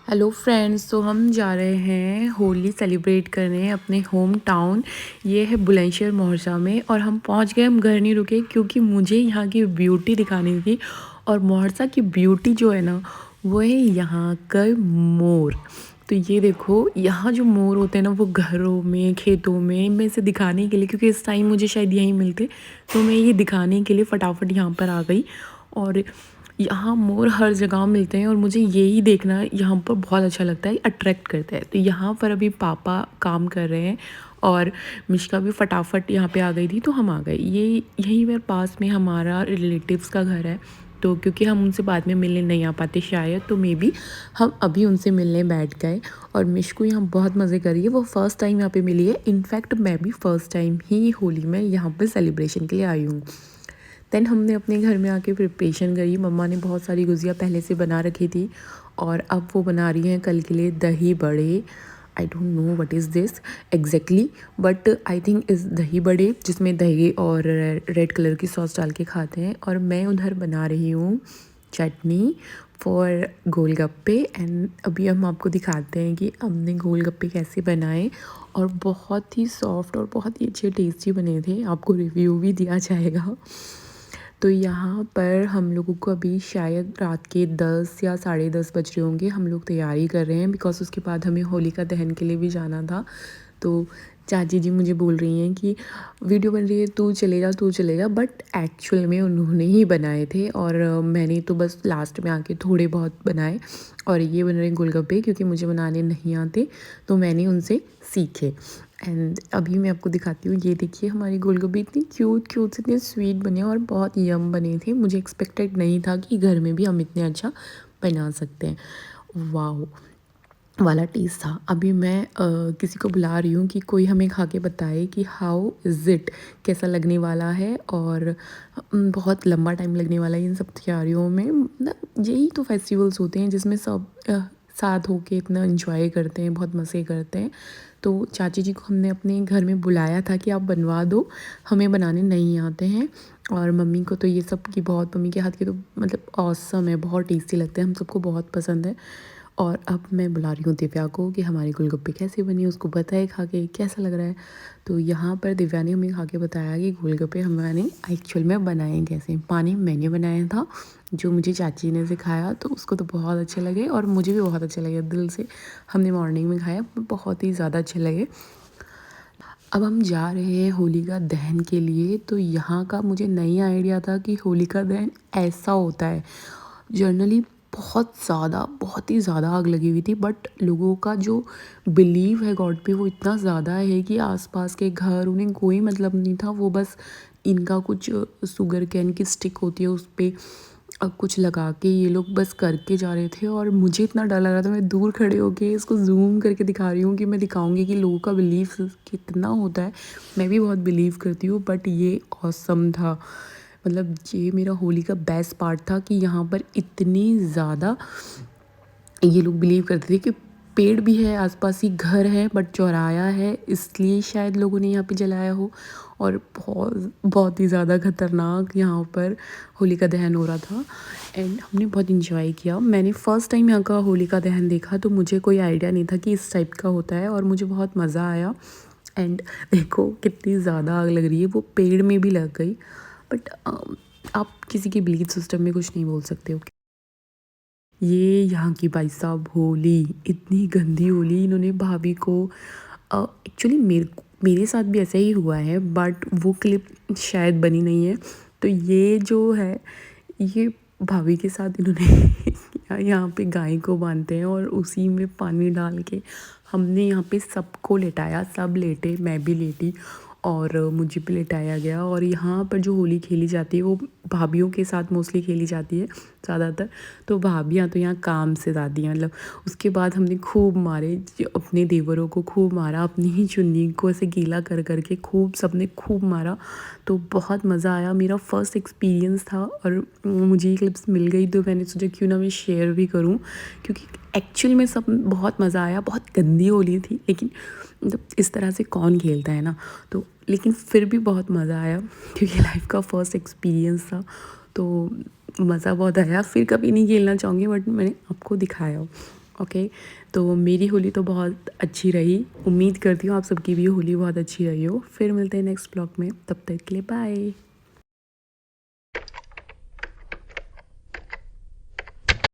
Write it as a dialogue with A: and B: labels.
A: Hello friends, तो हम जा रहे हैं होली सेलिब्रेट करने अपने होम टाउन। ये है बुलंदशहर मोहर्सा में और हम पहुंच गए। हम घर नहीं रुके क्योंकि मुझे यहाँ की ब्यूटी दिखानी थी। और मोहर्सा की ब्यूटी जो है ना, वो है यहाँ का मोर। तो ये देखो, यहाँ जो मोर होते हैं ना, वो घरों में खेतों में मैं इसे दिखाने के लिए, क्योंकि इस टाइम मुझे शायद यहीं मिलते, तो मैं ये दिखाने के लिए फटाफट यहाँ पर आ गई। और यहाँ मोर हर जगह मिलते हैं और मुझे यही देखना यहाँ पर बहुत अच्छा लगता है, अट्रैक्ट करता है। तो यहाँ पर अभी पापा काम कर रहे हैं और मिश्का भी फटाफट यहाँ पे आ गई थी, तो हम आ गए। ये यहीं पर पास में हमारा रिलेटिव्स का घर है, तो क्योंकि हम उनसे बाद में मिलने नहीं आ पाते शायद, तो मे बी हम अभी उनसे मिलने बैठ गए। और मिश्कू यहाँ बहुत मज़े कर रही है, वो फ़र्स्ट टाइम यहाँ पे मिली है। इनफैक्ट मैं भी फ़र्स्ट टाइम ही होली में यहाँ पर सेलिब्रेशन के लिए आई हूँ। देन हमने अपने घर में आके प्रिपरेशन करी। मम्मा ने बहुत सारी गुजिया पहले से बना रखी थी और अब वो बना रही हैं कल के लिए दही बड़े। I don't know what is this exactly, but I think is दही बड़े, जिसमें दही और रेड कलर की सॉस डाल के खाते हैं। और मैं उधर बना रही हूँ चटनी फॉर गोलगप्पे। एंड अभी हम आपको दिखाते हैं कि हमने गोलगप्पे कैसे बनाए, और बहुत ही सॉफ्ट और बहुत ही अच्छे टेस्टी बने थे। आपको रिव्यू भी दिया जाएगा। तो यहाँ पर हम लोगों को अभी शायद रात के 10 या 10:30 बज रहे होंगे। हम लोग तैयारी कर रहे हैं बिकॉज़ उसके बाद हमें होलिका दहन के लिए भी जाना था। तो चाची जी मुझे बोल रही हैं कि वीडियो बन रही है, तू चले जा, बट एक्चुअल में उन्होंने ही बनाए थे और मैंने तो बस लास्ट में आके थोड़े बहुत बनाए। और ये बन रहे गोलगप्पे, क्योंकि मुझे बनाने नहीं आते तो मैंने उनसे सीखे। एंड अभी मैं आपको दिखाती हूँ। ये देखिए, हमारी गोलगप्पे इतनी क्यूट क्यूट से, इतने स्वीट बने और बहुत यम बने थे। मुझे एक्सपेक्टेड नहीं था कि घर में भी हम इतने अच्छा बना सकते हैं। वाह वाला टेस्ट था। अभी मैं किसी को बुला रही हूँ कि कोई हमें खा के बताए कि हाउ इज़ इट, कैसा लगने वाला है। और बहुत लंबा टाइम लगने वाला है इन सब तैयारियों में। मतलब यही तो फेस्टिवल्स होते हैं जिसमें सब साथ होके इतना एंजॉय करते हैं, बहुत मज़े करते हैं। तो चाची जी को हमने अपने घर में बुलाया था कि आप बनवा दो, हमें बनाने नहीं आते हैं। और मम्मी को तो ये सब की बहुत, मम्मी के हाथ के तो मतलब ऑसम है, बहुत टेस्टी लगते हैं, हम सबको बहुत पसंद है। और अब मैं बुला रही हूँ दिव्या को कि हमारे गोलगप्पे कैसे बनी, उसको बताए खा के कैसा लग रहा है। तो यहाँ पर दिव्या ने हमें खा के बताया कि गोलगप्पे हमने एक्चुअल में बनाए कैसे। पानी मैंने बनाया था, जो मुझे चाची ने सिखाया, तो उसको तो बहुत अच्छे लगे और मुझे भी बहुत अच्छे लगे दिल से। हमने मॉर्निंग में खाया, बहुत ही ज़्यादा अच्छे लगे। अब हम जा रहे हैं होलिका दहन के लिए। तो यहाँ का मुझे नहीं आइडिया था कि होलिका दहन ऐसा होता है। जनरली बहुत ही ज़्यादा आग लगी हुई थी, बट लोगों का जो बिलीव है गॉड पे वो इतना ज़्यादा है कि आसपास के घर, उन्हें कोई मतलब नहीं था। वो बस इनका कुछ शुगर कैन की स्टिक होती है, उस पर कुछ लगा के ये लोग बस करके जा रहे थे। और मुझे इतना डर लग रहा था, मैं दूर खड़े होके इसको जूम करके दिखा रही हूँ कि मैं दिखाऊंगी कि लोगों का बिलीव कितना होता है। मैं भी बहुत बिलीव करती हूँ, बट ये ऑसम था। मतलब ये मेरा होली का बेस्ट पार्ट था कि यहाँ पर इतनी ज़्यादा ये लोग बिलीव करते थे कि पेड़ भी है, आसपास ही घर है, बट चौराया है, इसलिए शायद लोगों ने यहाँ पे जलाया हो। और बहुत बहुत ही ज़्यादा ख़तरनाक यहाँ पर होलिका दहन हो रहा था। एंड हमने बहुत इंजॉय किया। मैंने फ़र्स्ट टाइम यहाँ का होलिका दहन देखा, तो मुझे कोई आइडिया नहीं था कि इस टाइप का होता है, और मुझे बहुत मज़ा आया। एंड देखो कितनी ज़्यादा आग लग रही है, वो पेड़ में भी लग गई। बट आप किसी की बिलीफ सिस्टम में कुछ नहीं बोल सकते हो। ये यहाँ की भाई साहब होली, इतनी गंदी होली इन्होंने भाभी को। एक्चुअली मेरे साथ भी ऐसा ही हुआ है, बट वो क्लिप शायद बनी नहीं है। तो ये जो है, ये भाभी के साथ इन्होंने यहाँ पे गाय को बांधते हैं और उसी में पानी डाल के हमने यहाँ पे सबको लेटाया, सब लेटे, मैं भी लेटी और मुझे भी लेटाया गया। और यहाँ पर जो होली खेली जाती है वो भाभीयों के साथ मोस्टली खेली जाती है ज़्यादातर। तो भाभियाँ तो यहाँ काम से ज़्यादा हैं, मतलब उसके बाद हमने खूब मारे, अपने देवरों को खूब मारा, अपनी ही चुन्नी को ऐसे गीला कर करके खूब सबने खूब मारा। तो बहुत मज़ा आया, मेरा फर्स्ट एक्सपीरियंस था। और मुझे ये क्लिप्स मिल गई तो मैंने सोचा क्यों ना मैं शेयर भी करूं, क्योंकि एक्चुअल में सब बहुत मज़ा आया। बहुत गंदी होली थी, लेकिन मतलब इस तरह से कौन खेलता है ना, तो लेकिन फिर भी बहुत मज़ा आया क्योंकि लाइफ का फर्स्ट एक्सपीरियंस था। तो मज़ा बहुत आया। फिर कभी नहीं खेलना चाहूँगी बट मैंने आपको दिखाया। ओके, तो मेरी होली तो बहुत अच्छी रही। उम्मीद करती हूँ आप सबकी भी होली बहुत अच्छी रही हो। फिर मिलते हैं नेक्स्ट ब्लॉग में, तब तक के लिए बाय।